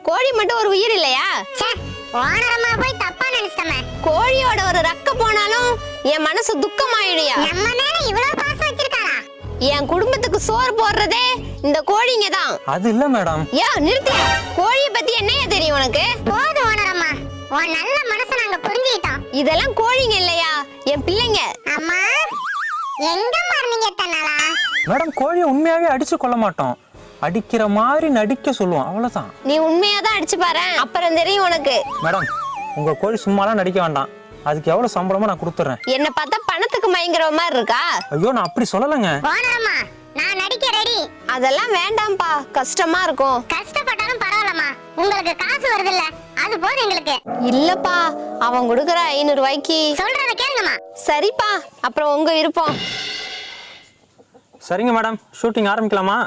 கோழி மட்டும் ஒரு உயிர் இல்லையா? ஓனரமா போய் தப்பா நினைச்சிட்டமே. கோழியோட ஒரு ரக்க போனாலும் என் மனசு துக்கமாயிடுயா. நம்ம மேல இவ்வளவு பாசம் வச்சிருக்காரா? என் குடும்பத்துக்கு சோறு போடுறதே இந்த கோழிங்க தான். அது இல்ல மேடம். நிறுத்தியா. கோழியை பத்தி என்னையா தெரியும் உனக்கு? போது ஓனரம்மா, உன் நல்ல மனசை நாங்க புரிஞ்சுக்கிட்டோம். இதெல்லாம் கோழிங்க இல்லையா, என் பிள்ளைங்க. அம்மா எங்க மார்னிங்க தன்னாலா? மேடம் கோழியை உண்மையாவே அடிச்சு கொள்ள மாட்டோம், அடிக்கிற மாதிரி நடிக்க சொல்லுவோம், அவ்வளவுதான். நீ உண்மையா தான் அடிச்சு பாரு, அப்புறம் தெரியும் உனக்கு. மேடம் உங்க கோழி சும்மாலாம் நடிக்க வேண்டாம், அதுக்கு எவ்வளவு சம்பளமா நான் கொடுத்துறேன். என்ன பார்த்தா பணத்துக்கு மயங்குற மாதிரி இருக்கா? ஐயோ நான் அப்படி சொல்லலங்க. ஓனரம்மா நான் நடிக்க ரெடி. அதெல்லாம் வேண்டாம்பா, கஷ்டமா இருக்கும். கஷ்டப்பட்டாலும் பரவாயில்லம்மா, உங்களுக்கு காசு வருது இல்ல, அது போதும் எங்களுக்கு. இல்லப்பா, அவன் கொடுக்கற 500 ரூபாய்க்கு. சொல்றத கேளுங்கம்மா. சரிப்பா, அப்புறம் உங்க விருப்பம். சரிங்க மேடம், ஷூட்டிங் ஆரம்பிக்கலாமா?